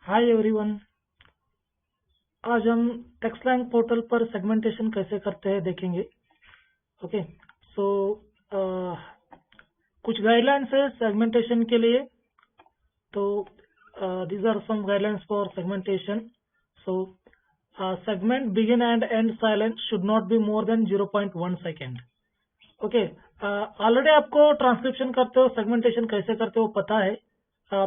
Hi everyone. आज हम टेक्सटलाइन portal पर सेगमेंटेशन कैसे करते हैं देखेंगे। ओके, सो कुछ गाइडलाइंस है सेगमेंटेशन के लिए। तो these are some guidelines for segmentation. So segment begin and end silence should not be more than 0.1 second. Okay, already आपको ट्रांसक्रिप्शन करते हो, सेगमेंटेशन कैसे करते हो पता है।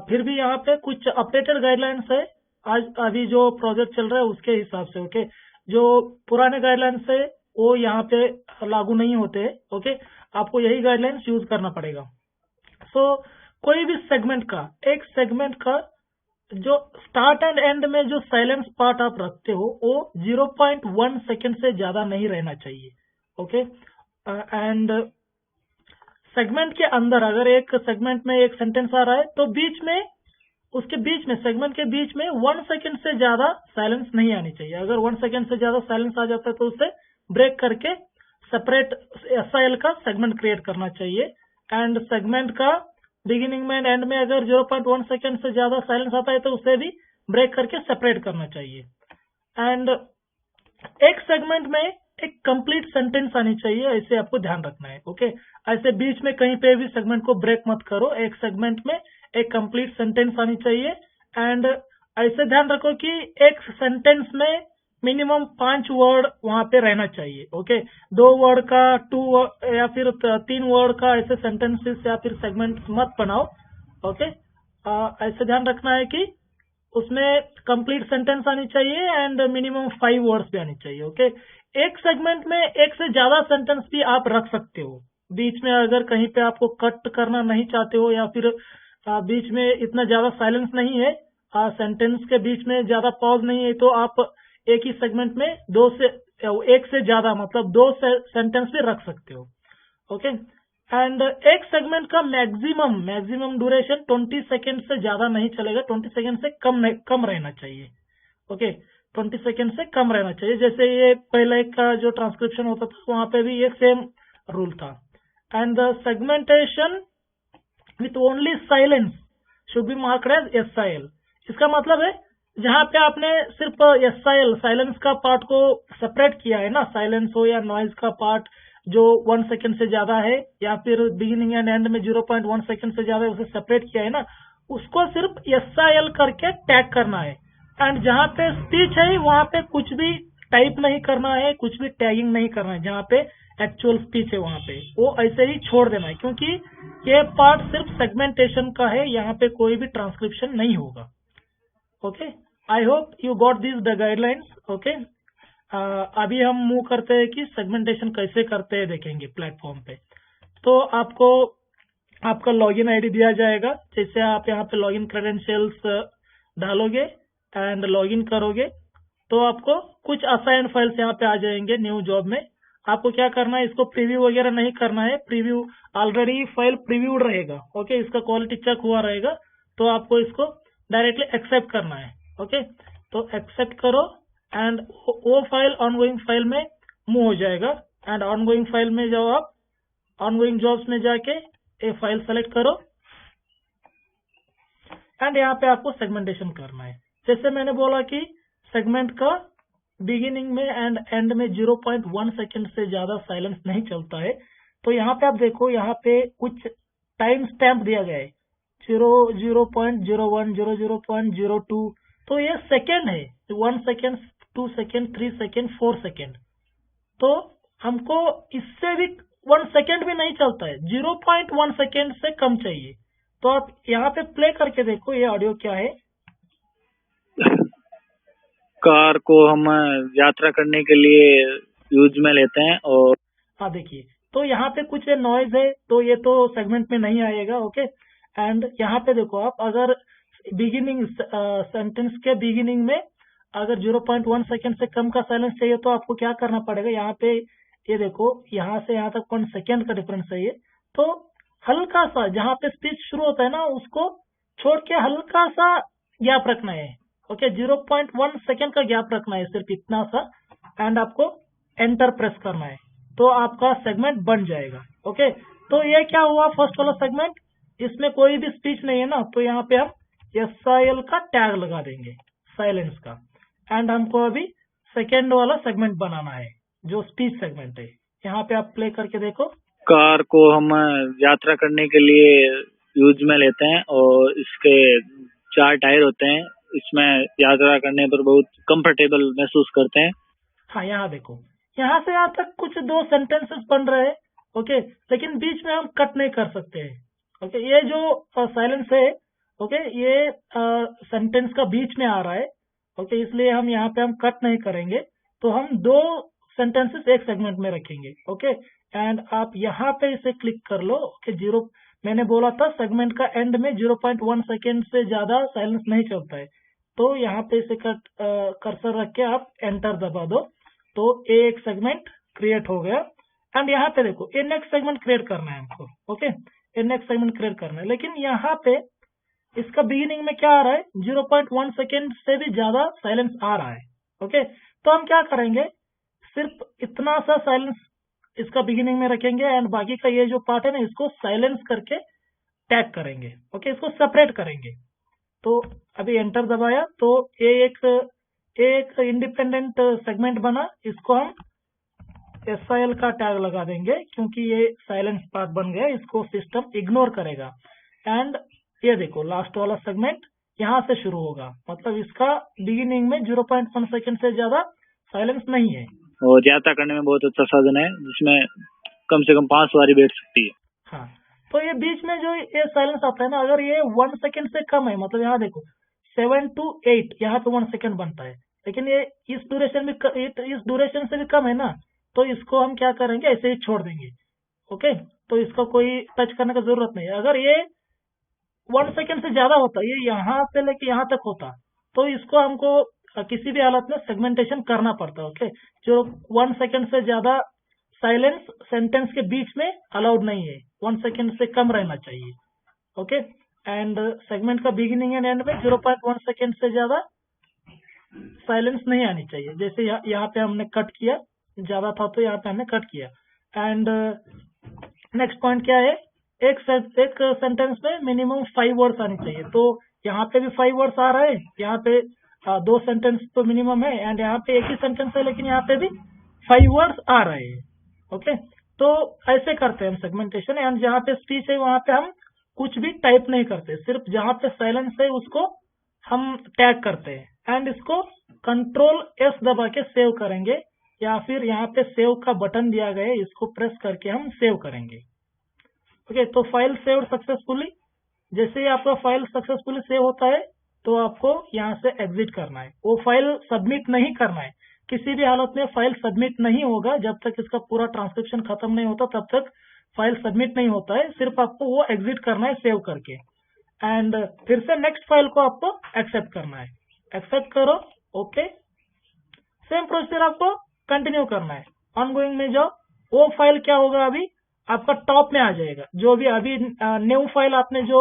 फिर भी यहाँ पे कुछ अपडेटेड गाइडलाइंस है आज अभी जो प्रोजेक्ट चल रहा है उसके हिसाब से। ओके, जो पुराने गाइडलाइंस है वो यहाँ पे लागू नहीं होते। ओके, आपको यही गाइडलाइंस यूज करना पड़ेगा। सो कोई भी सेगमेंट का, एक सेगमेंट का जो स्टार्ट एंड एंड में जो साइलेंस पार्ट आप रखते हो वो 0.1 सेकेंड से ज्यादा नहीं रहना चाहिए। ओके, एंड सेगमेंट के अंदर अगर एक सेगमेंट में एक सेंटेंस आ रहा है तो बीच में, उसके बीच में, सेगमेंट के बीच में 1 सेकेंड से ज्यादा साइलेंस नहीं आनी चाहिए। अगर 1 सेकेंड से ज्यादा साइलेंस आ जाता है तो उसे ब्रेक करके सेपरेट SIL का सेगमेंट क्रिएट करना चाहिए। एंड सेगमेंट का बिगिनिंग में एंड में अगर 0.1 सेकेंड से ज्यादा साइलेंस आता है तो उसे भी ब्रेक करके सेपरेट करना चाहिए। एंड एक सेगमेंट में एक कंप्लीट सेंटेंस आनी चाहिए, ऐसे आपको ध्यान रखना है। ओके, ऐसे बीच में कहीं पे भी सेगमेंट को ब्रेक मत करो। एक सेगमेंट में एक कंप्लीट सेंटेंस आनी चाहिए। एंड ऐसे ध्यान रखो कि एक सेंटेंस में मिनिमम 5 वर्ड वहां पे रहना चाहिए। ओके, 2 वर्ड का, 2 या फिर 3 वर्ड का ऐसे सेंटेंसेस या फिर सेगमेंट मत बनाओ। ओके, ऐसे ध्यान रखना है कि उसमें कंप्लीट सेंटेंस आनी चाहिए एंड मिनिमम 5 वर्ड्स भी आनी चाहिए। ओके, एक सेगमेंट में एक से ज्यादा सेंटेंस भी आप रख सकते हो। बीच में अगर कहीं पे आपको कट करना नहीं चाहते हो या फिर बीच में इतना ज्यादा साइलेंस नहीं है, सेंटेंस के बीच में ज्यादा पॉज नहीं है, तो आप एक ही सेगमेंट में एक से ज्यादा मतलब 2 सेंटेंस भी रख सकते हो। ओके, एंड एक सेगमेंट का मैक्सिमम ड्यूरेशन 20 सेकेंड से ज्यादा नहीं चलेगा, 20 सेकेंड से कम रहना चाहिए। ओके, 20 सेकेंड से कम रहना चाहिए। जैसे ये पहले का जो ट्रांसक्रिप्शन होता था वहां पे भी ये सेम रूल था। And the segmentation with only silence should be marked as SIL। इसका मतलब है जहां पे आपने सिर्फ SIL साइलेंस का पार्ट को सेपरेट किया है ना, साइलेंस हो या नॉइज का पार्ट जो 1 सेकेंड से ज्यादा है या फिर बिगिनिंग एंड एंड में 0.1 सेकेंड से ज्यादा उसे सेपरेट किया है ना, उसको सिर्फ SIL करके टैग करना है। एंड जहां पे स्पीच है वहां पे कुछ भी टाइप नहीं करना है, कुछ भी टैगिंग नहीं करना है। जहां पे एक्चुअल स्पीच है वहां पे वो ऐसे ही छोड़ देना है, क्योंकि ये पार्ट सिर्फ सेगमेंटेशन का है, यहाँ पे कोई भी ट्रांसक्रिप्शन नहीं होगा। Okay, I hope you got this the guidelines. Okay, अभी हम मूव करते हैं कि सेगमेंटेशन कैसे करते हैं देखेंगे प्लेटफॉर्म पे। तो आपको आपका लॉगिन आईडी दिया जाएगा। जैसे आप यहाँ पे लॉगिन क्रेडेंशियल्स डालोगे एंड लॉगिन करोगे तो आपको कुछ असाइंड फाइल्स यहाँ पे आ जाएंगे न्यू जॉब में। आपको क्या करना है, इसको प्रीव्यू वगैरह नहीं करना है, प्रीव्यू ऑलरेडी फाइल प्रीव्यूड रहेगा। ओके, इसका क्वालिटी चेक हुआ रहेगा, तो आपको इसको डायरेक्टली एक्सेप्ट करना है। ओके, तो एक्सेप्ट करो एंड वो फाइल ऑनगोइंग फाइल में मूव हो जाएगा। एंड ऑनगोइंग फाइल में जाओ, आप ऑनगोइंग जॉब्स में जाके ये फाइल सेलेक्ट करो एंड यहाँ पे आपको सेगमेंटेशन करना है। जैसे मैंने बोला कि सेगमेंट का बिगिनिंग में एंड एंड में 0.1 सेकेंड से ज्यादा साइलेंस नहीं चलता है। तो यहाँ पे आप देखो, यहाँ पे कुछ टाइम स्टैम्प दिया गया है 0.01, 0.02। तो ये सेकेंड है, 1 सेकेंड, 2 सेकेंड, 3 सेकेंड, 4 सेकेंड। तो हमको इससे भी 1 सेकेंड भी नहीं चलता है, 0.1 सेकेंड से कम चाहिए। तो आप यहाँ पे प्ले करके देखो ये ऑडियो क्या है। कार को हम यात्रा करने के लिए यूज में लेते हैं। और हाँ देखिए, तो यहाँ पे कुछ नॉइज है, तो ये तो सेगमेंट में नहीं आएगा। ओके, एंड यहाँ पे देखो आप, अगर बिगिनिंग सेंटेंस के बिगिनिंग में अगर 0.1 सेकेंड से कम का साइलेंस चाहिए तो आपको क्या करना पड़ेगा, यहाँ पे ये देखो, यहाँ से यहाँ तक 1 सेकेंड का डिफरेंस चाहिए। तो हल्का सा जहाँ पे स्पीच शुरू होता है ना, उसको छोड़ के हल्का सा गैप रखना है। ओके, 0.1 सेकेंड का गैप रखना है, सिर्फ इतना सा। एंड आपको एंटर प्रेस करना है, तो आपका सेगमेंट बन जाएगा। ओके, तो ये क्या हुआ, फर्स्ट वाला सेगमेंट, इसमें कोई भी स्पीच नहीं है ना, तो यहाँ पे हम SIL का टैग लगा देंगे साइलेंस का। एंड हमको अभी सेकेंड वाला सेगमेंट बनाना है जो स्पीच सेगमेंट है। यहाँ पे आप प्ले करके देखो। कार को हम यात्रा करने के लिए यूज में लेते हैं और इसके 4 टायर होते हैं। इसमें यात्रा करने पर बहुत कंफर्टेबल महसूस करते हैं। हाँ, यहाँ देखो, यहाँ से यहाँ तक कुछ 2 सेंटेंसेस बन रहे हैं, ओके, लेकिन बीच में हम कट नहीं कर सकते हैं, ओके। ये जो साइलेंस है, ओके, ये सेंटेंस का बीच में आ रहा है, ओके, इसलिए हम यहाँ पे हम कट नहीं करेंगे। तो हम 2 सेंटेंसेस एक सेगमेंट में रखेंगे, ओके। एंड आप यहाँ पे इसे क्लिक कर लो, ओके। मैंने बोला था सेगमेंट का एंड में 0.1 सेकेंड से ज्यादा साइलेंस नहीं चलता है। तो यहाँ पे इसे कर्सर रख के आप एंटर दबा दो, तो एक सेगमेंट क्रिएट हो गया। एंड यहाँ पे देखो, ये नेक्स्ट सेगमेंट क्रिएट करना है हमको, ओके, ये नेक्स्ट सेगमेंट क्रिएट करना है। लेकिन यहाँ पे इसका बिगिनिंग में क्या आ रहा है, 0.1 सेकेंड से भी ज्यादा साइलेंस आ रहा है, ओके। तो हम क्या करेंगे, सिर्फ इतना सा साइलेंस इसका बिगिनिंग में रखेंगे एंड बाकी का ये जो पार्ट है ना, इसको साइलेंस करके टैग करेंगे, ओके, इसको सेपरेट करेंगे। तो अभी एंटर दबाया तो ये एक इंडिपेंडेंट सेगमेंट बना। इसको हम SIL का टैग लगा देंगे क्योंकि ये साइलेंस पार्ट बन गया, इसको सिस्टम इग्नोर करेगा। एंड ये देखो, लास्ट वाला सेगमेंट यहाँ से शुरू होगा, मतलब इसका बिगिनिंग में 0.1 सेकेंड से ज्यादा साइलेंस नहीं है। और यात्रा करने में बहुत अच्छा साधन है जिसमें कम से कम 5 सवारी बैठ सकती है। हाँ, तो ये बीच में जो ये साइलेंस आता है ना, अगर ये 1 सेकेंड से कम है, मतलब यहाँ देखो 7 to 8 यहाँ पे 1 सेकेंड बनता है, लेकिन ये इस ड्यूरेशन से भी कम है ना, तो इसको हम क्या करेंगे, ऐसे ही छोड़ देंगे, ओके। तो इसका कोई टच करने का जरूरत नहीं है। अगर ये 1 सेकेंड से ज्यादा होता, ये यहाँ से लेके यहाँ तक होता, तो इसको हमको किसी भी हालत में सेगमेंटेशन करना पड़ता है, ओके। जो 1 सेकेंड से ज्यादा साइलेंस सेंटेंस के बीच में अलाउड नहीं है, 1 सेकेंड से कम रहना चाहिए, ओके। एंड सेगमेंट का बिगिनिंग एंड एंड में 0.1 सेकेंड से ज्यादा साइलेंस नहीं आनी चाहिए। जैसे यहाँ पे हमने कट किया, ज्यादा था तो यहाँ पे हमने कट किया। एंड नेक्स्ट पॉइंट क्या है, एक सेंटेंस में मिनिमम 5 वर्ड्स आनी चाहिए। तो यहाँ पे भी 5 वर्ड्स आ रहा है, यहाँ पे 2 सेंटेंस तो मिनिमम है, एंड यहाँ पे एक ही सेंटेंस है लेकिन यहाँ पे भी 5 वर्ड्स आ रहे हैं, ओके। तो ऐसे करते हैं हम सेगमेंटेशन। एंड जहाँ पे स्पीच है वहाँ पे हम कुछ भी टाइप नहीं करते, सिर्फ जहाँ पे साइलेंस है उसको हम टैग करते हैं। एंड इसको Ctrl+S दबा के सेव करेंगे, या फिर यहाँ पे सेव का बटन दिया गया है, इसको प्रेस करके हम सेव करेंगे, ओके। तो फाइल सेव्ड सक्सेसफुली। जैसे ही आपका फाइल सक्सेसफुली सेव होता है तो आपको यहाँ से एग्जिट करना है, वो फाइल सबमिट नहीं करना है। किसी भी हालत में फाइल सबमिट नहीं होगा, जब तक इसका पूरा ट्रांसक्रिप्शन खत्म नहीं होता तब तक फाइल सबमिट नहीं होता है। सिर्फ आपको वो एग्जिट करना है सेव करके, एंड फिर से नेक्स्ट फाइल को आपको एक्सेप्ट करना है। एक्सेप्ट करो, ओके। सेम प्रोसीजर आपको कंटिन्यू करना है। ऑनगोइंग में जाओ, वो फाइल क्या होगा, अभी आपका टॉप में आ जाएगा। जो भी अभी न्यू फाइल आपने जो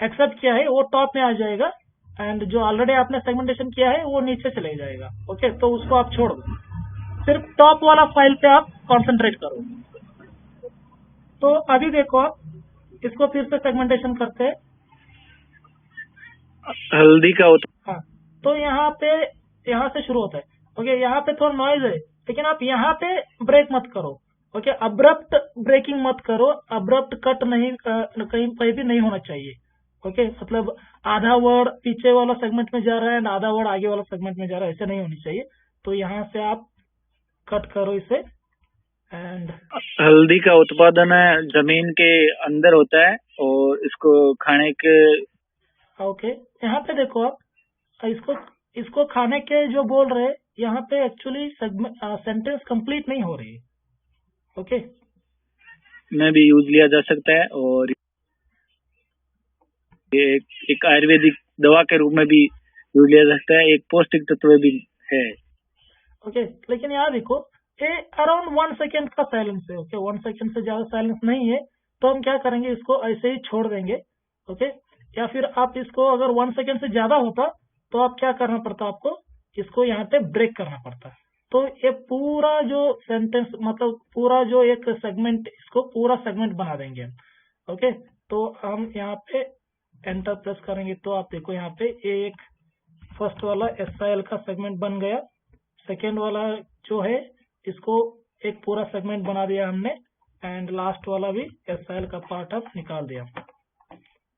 एक्सेप्ट किया है वो टॉप में आ जाएगा, एंड जो ऑलरेडी आपने सेगमेंटेशन किया है वो नीचे चले जाएगा, ओके। तो उसको आप छोड़ दो, सिर्फ टॉप वाला फाइल पे आप कंसंट्रेट करो। तो अभी देखो, आप इसको फिर से सेगमेंटेशन करते हैं। हल्दी का होता। हाँ, तो यहाँ से शुरू होता है, ओके। यहाँ पे थोड़ा नॉइज है, लेकिन आप यहाँ पे ब्रेक मत करो, ओके। अब्रप्ट ब्रेकिंग मत करो, अब्रप्ट कट नहीं कहीं भी नहीं होना चाहिए, ओके। मतलब आधा वर्ड पीछे वाला सेगमेंट में जा रहा है एंड आधा वर्ड आगे वाला सेगमेंट में जा रहा है, ऐसे नहीं होनी चाहिए। तो यहाँ से आप कट करो इसे। एंड हल्दी का उत्पादन जमीन के अंदर होता है और इसको खाने के, ओके, यहाँ पे देखो आप इसको खाने के जो बोल रहे हैं, यहाँ पे एक्चुअली सेंटेंस कंप्लीट नहीं हो रही है, ओके। में भी यूज लिया जा सकता है और ये एक आयुर्वेदिक दवा के रूप में भी यूज लिया जा सकता है, एक पौष्टिक तत्व भी है, ओके। लेकिन यहाँ देखो, ये अराउंड 1 सेकेंड का साइलेंस है, ओके। 1 सेकेंड से ज्यादा साइलेंस नहीं है, तो हम क्या करेंगे, इसको ऐसे ही छोड़ देंगे, ओके। या फिर आप इसको अगर 1 सेकेंड से ज्यादा होता तो आप क्या करना पड़ता, आपको इसको यहाँ पे ब्रेक करना पड़ता। तो ये पूरा जो सेंटेंस, मतलब पूरा जो एक सेगमेंट, इसको पूरा सेगमेंट बना देंगे हम, ओके। तो हम यहाँ पे एंटर प्रेस करेंगे तो आप देखो यहाँ पे एक फर्स्ट वाला SIL का सेगमेंट बन गया, सेकेंड वाला जो है इसको एक पूरा सेगमेंट बना दिया हमने, एंड लास्ट वाला भी SIL का पार्ट अब निकाल दिया,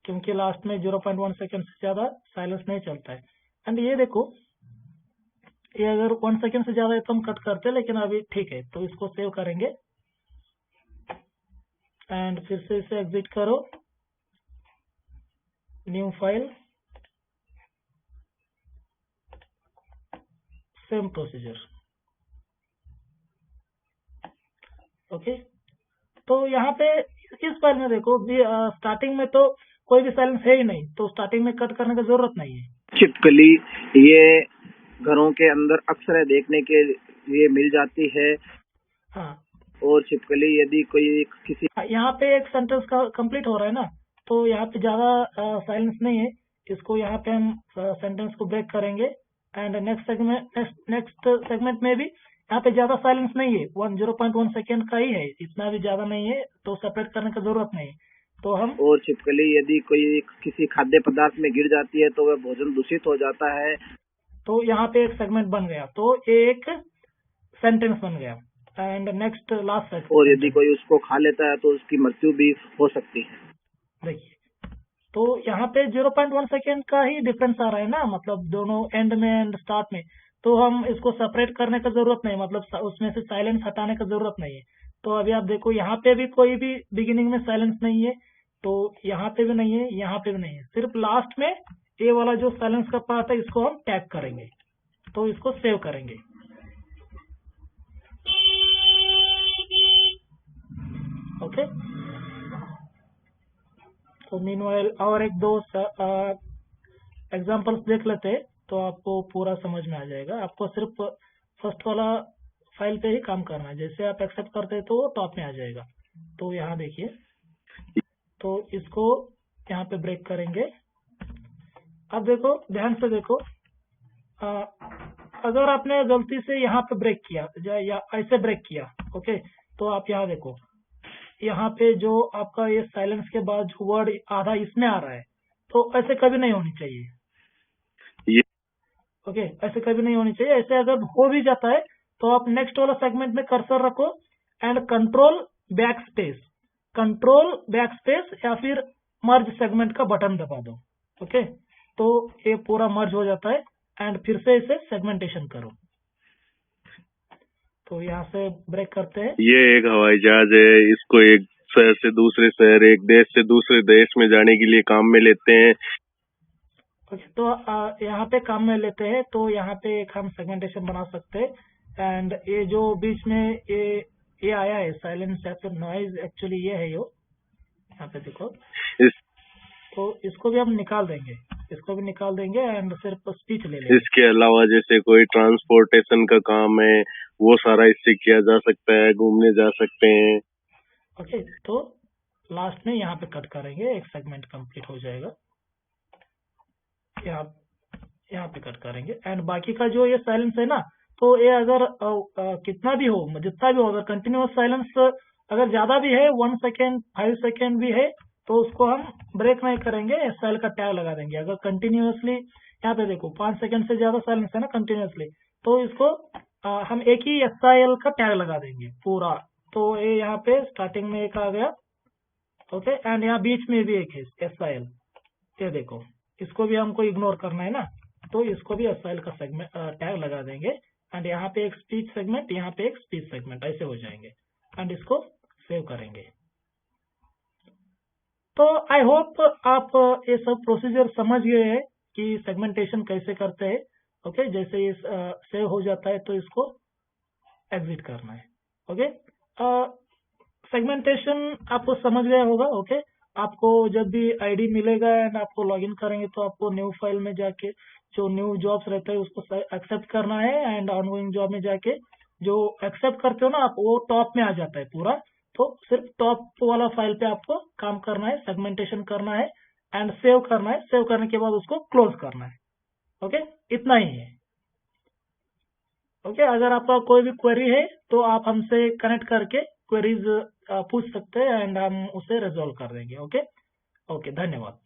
क्योंकि लास्ट में 0.1 सेकेंड से ज़्यादा साइलेंस नहीं चलता है। एंड ये देखो, ये अगर 1 सेकेंड से ज़्यादा है तो हम कट करते हैं, लेकिन अभी ठीक है, तो इसको सेव करेंगे एंड फिर से इसे एग्जिट करो, new file, same procedure. Okay, तो यहाँ पे इस फाइल में देखो स्टार्टिंग में तो कोई भी साइलेंस है ही नहीं, तो स्टार्टिंग में कट करने की जरूरत नहीं है। छिपकली ये घरों के अंदर अक्सर देखने के लिए मिल जाती है। हाँ, और छिपकली यदि कोई किसी यहाँ पे एक सेंटेंस का कंप्लीट हो रहा है ना, तो यहाँ पे ज्यादा साइलेंस नहीं है, इसको यहाँ पे हम सेंटेंस को ब्रेक करेंगे एंड नेक्स्ट सेगमेंट में भी यहाँ पे ज्यादा साइलेंस नहीं है, 0.1 सेकेंड का ही है, इतना भी ज्यादा नहीं है, तो सेपरेट करने की जरूरत नहीं है। तो हम और छिपकली यदि कोई किसी खाद्य पदार्थ में गिर जाती है तो वह भोजन दूषित हो जाता है। तो यहाँ पे एक सेगमेंट बन गया, तो एक सेंटेंस बन गया एंड नेक्स्ट लास्ट सेगमेंट। और यदि कोई उसको खा लेता है तो उसकी मृत्यु भी हो सकती है। देखिए, तो यहाँ पे 0.1 सेकेंड का ही डिफरेंस आ रहा है ना, मतलब दोनों एंड में एंड स्टार्ट में, तो हम इसको सेपरेट करने का जरूरत नहीं, मतलब उसमें से साइलेंस हटाने का जरूरत नहीं है। तो अभी आप देखो, यहाँ पे भी कोई भी बिगिनिंग में साइलेंस नहीं है, तो यहाँ पे भी नहीं है, यहाँ पे भी नहीं है, सिर्फ लास्ट में ये वाला जो साइलेंस का पार्ट है इसको हम टैग करेंगे, तो इसको सेव करेंगे। ओके, तो मीनवाइल और एक दो एग्जांपल्स देख लेते हैं, तो आपको पूरा समझ में आ जाएगा। आपको सिर्फ फर्स्ट वाला फाइल पे ही काम करना है, जैसे आप एक्सेप्ट करते हैं तो वो टॉप में आ जाएगा। तो यहाँ देखिए, तो इसको यहाँ पे ब्रेक करेंगे। अब देखो, ध्यान से देखो, अगर आपने गलती से यहाँ पे ब्रेक किया या ऐसे ब्रेक किया, ओके, तो आप यहाँ देखो, यहाँ पे जो आपका ये साइलेंस के बाद जो वर्ड आधा इसमें आ रहा है, तो ऐसे कभी नहीं होनी चाहिए। ओके, ऐसे कभी नहीं होनी चाहिए। ऐसे अगर हो भी जाता है तो आप नेक्स्ट वाला सेगमेंट में कर्सर रखो एंड कंट्रोल बैक स्पेस या फिर मर्ज सेगमेंट का बटन दबा दो। ओके, तो ये पूरा मर्ज हो जाता है एंड फिर से इसे सेगमेंटेशन करो। तो यहाँ से ब्रेक करते हैं। ये एक हवाई जहाज है, इसको एक शहर से दूसरे शहर, एक देश से दूसरे देश में जाने के लिए काम में लेते हैं। ओके, तो यहाँ पे काम में लेते हैं, तो यहाँ पे एक हम सेगमेंटेशन बना सकते हैं एंड ये जो बीच में ये आया है साइलेंस या फिर नॉइज, एक्चुअली ये है, यहाँ पे देखो, तो इसको भी हम निकाल देंगे, इसको भी निकाल देंगे एंड सिर्फ स्पीच ले लेंगे। इसके अलावा जैसे कोई ट्रांसपोर्टेशन का काम है वो सारा इससे किया जा सकता है, घूमने जा सकते हैं। ओके, तो लास्ट में यहाँ पे कट करेंगे, एक सेगमेंट कंप्लीट हो जाएगा, यहाँ पे कट करेंगे एंड बाकी का जो ये साइलेंस है ना, तो ये अगर कितना भी हो, जितना भी हो, अगर कंटिन्यूअस साइलेंस अगर ज्यादा भी है, 1 सेकेंड 5 सेकेंड भी है, तो उसको हम ब्रेक नहीं करेंगे, SIL का टैग लगा देंगे। अगर कंटिन्यूअसली, यहाँ पे देखो 5 सेकेंड से ज्यादा साइलेंस है ना कंटिन्यूअसली, तो इसको हम एक ही SIL का टैग लगा देंगे पूरा। तो ये यहाँ पे स्टार्टिंग में एक आ गया, ओके, एंड यहाँ बीच में भी एक है SIL, ये देखो, इसको भी हमको इग्नोर करना है ना, तो इसको भी SIL का सेगमेंट टैग लगा देंगे एंड यहाँ पे एक स्पीच सेगमेंट, यहाँ पे एक स्पीच सेगमेंट, ऐसे हो जाएंगे एंड इसको सेव करेंगे। तो आई होप आप ये सब प्रोसीजर समझ गए हैं कि सेगमेंटेशन कैसे करते हैं। ओके, जैसे ये सेव हो जाता है तो इसको एग्जिट करना है। ओके, सेगमेंटेशन आपको समझ गया होगा। ओके, आपको जब भी आईडी मिलेगा एंड आपको लॉगिन करेंगे तो आपको न्यू फाइल में जाके जो न्यू जॉब्स रहता है उसको एक्सेप्ट करना है एंड ऑनगोइंग जॉब में जाके जो एक्सेप्ट करते हो ना आप, वो टॉप में आ जाता है पूरा। तो सिर्फ टॉप वाला फाइल पे आपको काम करना है, सेगमेंटेशन करना है एंड सेव करना है। सेव करने के बाद उसको क्लोज करना है। ओके, इतना ही है। ओके, अगर आपका कोई भी क्वेरी है तो आप हमसे कनेक्ट करके क्वेरीज पूछ सकते हैं एंड हम उसे रिजॉल्व कर देंगे। ओके, धन्यवाद।